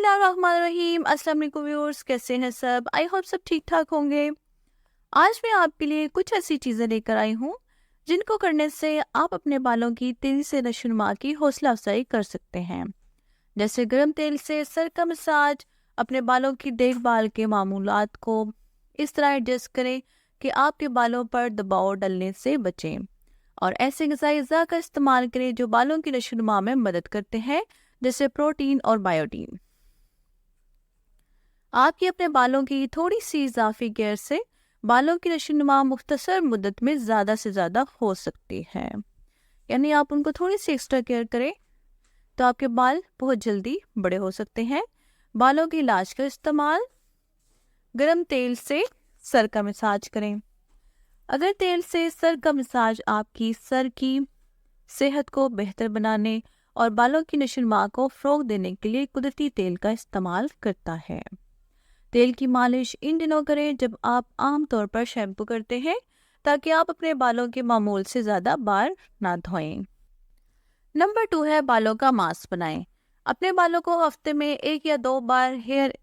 बिस्मिल्लाहिर्रहमानिर्रहीम। अस्सलाम वालेकुम व्यूअर्स, कैसे हैं सब? आई होप सब ठीक ठाक होंगे। आज मैं आपके लिए कुछ ऐसी चीज़ें लेकर आई हूँ जिनको करने से आप अपने बालों की तेज़ी से नशोनुमा की हौसला अफजाई कर सकते हैं। जैसे गर्म तेल से सर का मसाज। अपने बालों की देखभाल के मामूलात को इस तरह एडजस्ट करें कि आपके बालों पर दबाव डलने से बचें, और ऐसे ग़िज़ाई अज़ा का इस्तेमाल करें जो बालों की नशोनुमा में मदद करते हैं, जैसे प्रोटीन और बायोटीन। आपकी अपने बालों की थोड़ी सी इजाफी केयर से बालों की नशोनुमा मुख्तसर मुद्दत में ज़्यादा से ज़्यादा हो सकती है। यानी आप उनको थोड़ी सी एक्स्ट्रा केयर करें तो आपके बाल बहुत जल्दी बड़े हो सकते हैं। बालों के इलाज का इस्तेमाल। गर्म तेल से सर का मसाज करें। अगर तेल से सर का मसाज आपकी सर की सेहत को बेहतर बनाने और बालों की नशोनुमा को फ़रोग़ देने के लिए कुदरती तेल का इस्तेमाल करता है। तेल की मालिश इन दिनों करें जब आप आम तौर पर शैम्पू करते हैं, ताकि आप अपने बालों के मामूल से ज़्यादा बार ना धोएं। नंबर 2 है बालों का मास्क बनाएं। अपने बालों को हफ्ते में 1 या 2 बार हेयर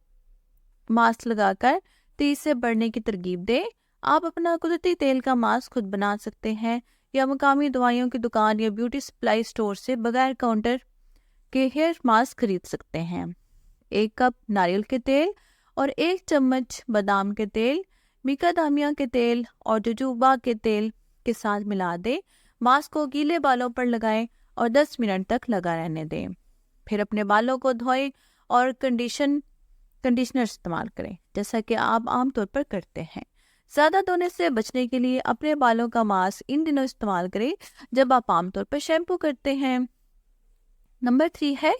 मास्क लगाकर तेज से बढ़ने की तरगीब दें। आप अपना कुदरती तेल का मास्क खुद बना सकते हैं या मुकामी दवाइयों की दुकान या ब्यूटी सप्लाई स्टोर से बगैर काउंटर के हेयर मास्क खरीद सकते हैं। 1 कप नारियल के तेल और 1 चम्मच बादाम के तेल, मिकादामिया के तेल और जोजोबा के तेल के साथ मिला दें। मास्क को गीले बालों पर लगाएं और 10 मिनट तक लगा रहने दें। फिर अपने बालों को धोएं और कंडीशनर इस्तेमाल करें, जैसा कि आप आमतौर पर करते हैं। ज़्यादा धोने से बचने के लिए अपने बालों का मास्क इन दिनों इस्तेमाल करें जब आप आमतौर पर शैम्पू करते हैं। नंबर 3 है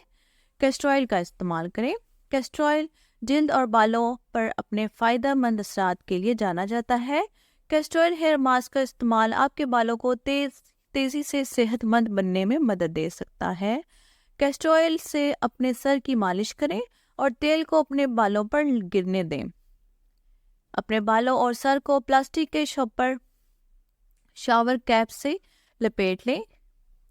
कैस्टर ऑयल का इस्तेमाल करें। कैस्टर ऑयल जिल्द और बालों पर अपने फ़ायदेमंद असरात के लिए जाना जाता है। कैस्टर ऑयल हेयर मास्क का इस्तेमाल आपके बालों को तेज़ी से सेहतमंद बनने में मदद दे सकता है। कैस्टर ऑयल से अपने सर की मालिश करें और तेल को अपने बालों पर गिरने दें। अपने बालों और सर को प्लास्टिक के शावर कैप से लपेट लें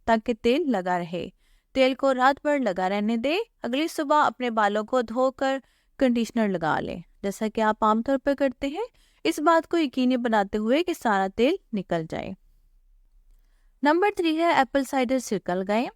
ताकि तेल लगा रहे। तेल को रात भर लगा रहने दें। अगली सुबह अपने बालों को धोकर कंडीशनर लगा लें, जैसा कि आप आमतौर पर करते हैं, इस बात को यकीनी बनाते हुए कि सारा तेल निकल जाए। नंबर 3 है एप्पल साइडर सिरका लगाएं।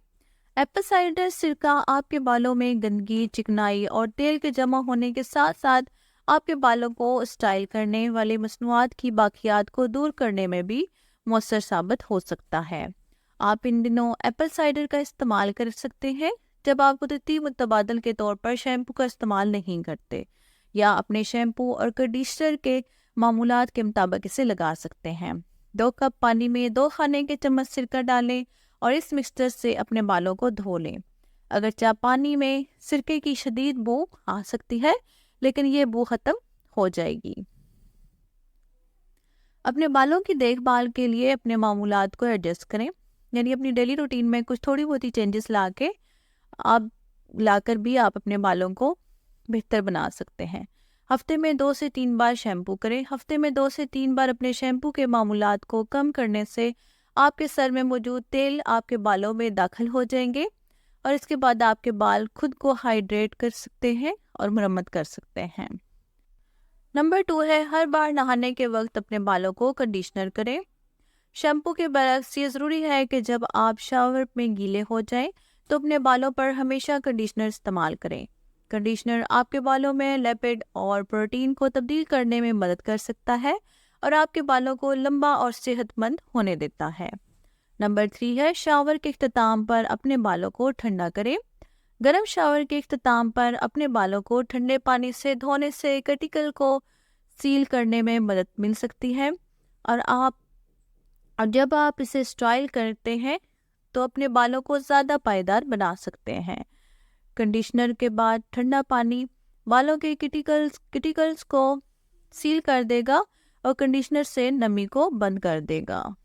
एप्पल साइडर सिरका आपके बालों में गंदगी, चिकनाई और तेल के जमा होने के साथ साथ आपके बालों को स्टाइल करने वाले मसनूआत की बाकियात को दूर करने में भी मौसर साबित हो सकता है। आप इन दिनों एप्पल साइडर का इस्तेमाल कर सकते हैं जब आप कुदरती मुतबादल के तौर पर शैम्पू का इस्तेमाल नहीं करते, या अपने शैम्पू और कंडीशनर के मामूलात के मुताबिक इसे लगा सकते हैं। 2 कप पानी में 2 खाने के चम्मच सिरका डालें और इस मिक्सचर से अपने बालों को धो लें। अगरचे पानी में सिरके की शदीद बू आ सकती है, लेकिन ये बू ख़त्म हो जाएगी। अपने बालों की देखभाल के लिए अपने मामूलात को एडजस्ट करें, यानी अपनी डेली रूटीन में कुछ थोड़ी बहुत ही चेंजेस लाकर भी आप अपने बालों को बेहतर बना सकते हैं। हफ्ते में 2 से 3 बार शैम्पू करें। हफ्ते में 2 से 3 बार अपने शैम्पू के मामूलात को कम करने से आपके सर में मौजूद तेल आपके बालों में दाखिल हो जाएंगे, और इसके बाद आपके बाल खुद को हाइड्रेट कर सकते हैं और मरम्मत कर सकते हैं। नंबर 2 है हर बार नहाने के वक्त अपने बालों को कंडीशनर करें। शैम्पू के बरक्स ये ज़रूरी है कि जब आप शावर में गीले हो जाएं तो अपने बालों पर हमेशा कंडीशनर इस्तेमाल करें। कंडीशनर आपके बालों में लिपिड और प्रोटीन को तब्दील करने में मदद कर सकता है और आपके बालों को लंबा और सेहतमंद होने देता है। नंबर 3 है शावर के इख्तिताम पर अपने बालों को ठंडा करें। गर्म शावर के इख्तिताम पर अपने बालों को ठंडे पानी से धोने से कटिकल को सील करने में मदद मिल सकती है, और जब आप इसे स्टाइल करते हैं तो अपने बालों को ज़्यादा पायदार बना सकते हैं। कंडीशनर के बाद ठंडा पानी बालों के किटिकल्स को सील कर देगा और कंडीशनर से नमी को बंद कर देगा।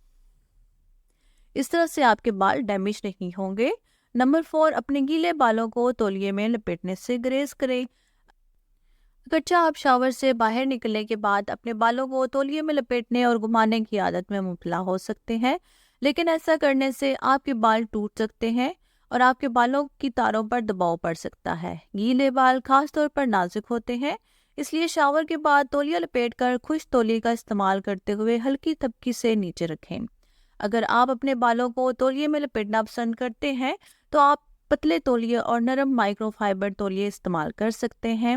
इस तरह से आपके बाल डैमेज नहीं होंगे। नंबर 4, अपने गीले बालों को तौलिए में लपेटने से ग्रेज करें। अगरचे आप शावर से बाहर निकलने के बाद अपने बालों को तौलिए में लपेटने और घुमाने की आदत में मुब्तला हो सकते हैं, लेकिन ऐसा करने से आपके बाल टूट सकते हैं اور آپ کے بالوں کی تاروں پر دباؤ پڑ سکتا ہے۔ گیلے بال خاص طور پر نازک ہوتے ہیں، اس لیے شاور کے بعد تولیہ لپیٹ کر خشک تولیے کا استعمال کرتے ہوئے ہلکی تھپکی سے نیچے رکھیں۔ اگر آپ اپنے بالوں کو تولیے میں لپیٹنا پسند کرتے ہیں تو آپ پتلے تولیے اور نرم مائکرو فائبر تولیے استعمال کر سکتے ہیں۔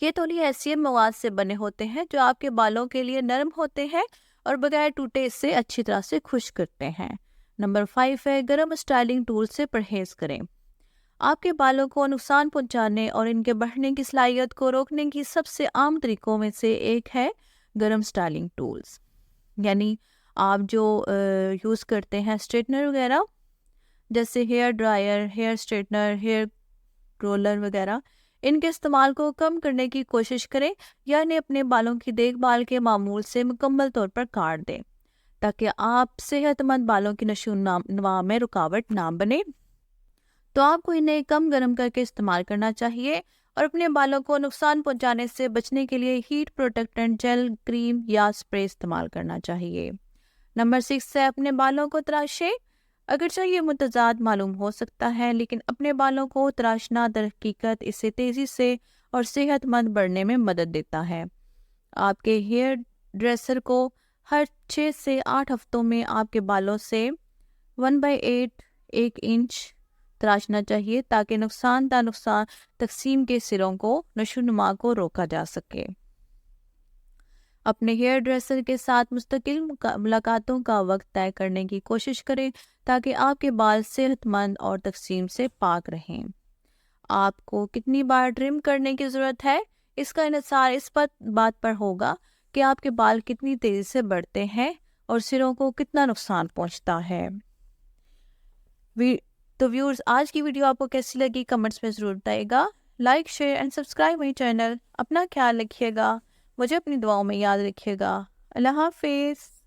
یہ تولیے ایسے مواد سے بنے ہوتے ہیں جو آپ کے بالوں کے لیے نرم ہوتے ہیں اور بغیر ٹوٹے اس سے اچھی طرح سے خشک کرتے ہیں۔ نمبر 5 ہے گرم اسٹائلنگ ٹول سے پرہیز کریں۔ آپ کے بالوں کو نقصان پہنچانے اور ان کے بڑھنے کی صلاحیت کو روکنے کی سب سے عام طریقوں میں سے ایک ہے گرم اسٹائلنگ ٹولز، یعنی آپ جو یوز کرتے ہیں اسٹریٹنر وغیرہ جیسے hair dryer, hair straightener, hair roller وغیرہ، ان کے استعمال کو کم کرنے کی کوشش کریں یا انہیں اپنے بالوں کی دیکھ بھال کے معمول سے مکمل طور پر کاٹ دیں تاکہ آپ صحت مند بالوں کی نشو و نما میں رکاوٹ نہ بنے۔ تو آپ کو انہیں کم گرم کر کے استعمال کرنا چاہیے اور اپنے بالوں کو نقصان پہنچانے سے بچنے کے لیے ہیٹ پروٹیکٹنٹ جیل، کریم یا اسپرے استعمال کرنا چاہیے۔ نمبر 6 ہے اپنے بالوں کو تراشیں۔ اگرچہ یہ متضاد معلوم ہو سکتا ہے لیکن اپنے بالوں کو تراشنا در حقیقت اسے تیزی سے اور صحت مند بڑھنے میں مدد دیتا ہے۔ آپ کے ہیئر ڈریسر کو ہر 6 سے 8 ہفتوں میں آپ کے بالوں سے 1/8 1 انچ تراشنا چاہیے تاکہ نقصان تقسیم کے سروں کو نشو نما کو روکا جا سکے۔ اپنے ہیئر ڈریسر کے ساتھ مستقل ملاقاتوں کا وقت طے کرنے کی کوشش کریں تاکہ آپ کے بال صحت مند اور تقسیم سے پاک رہیں۔ آپ کو کتنی بار ٹرم کرنے کی ضرورت ہے، اس کا انحصار اس بات پر ہوگا کہ آپ کے بال کتنی تیزی سے بڑھتے ہیں اور سروں کو کتنا نقصان پہنچتا ہے۔ تو ویورز، آج کی ویڈیو آپ کو کیسی لگی کمنٹس میں ضرور بتائیے گا۔ Like, share and subscribe my channel. اپنا خیال رکھیے گا، مجھے اپنی دعاؤں میں یاد رکھیے گا۔ اللہ حافظ۔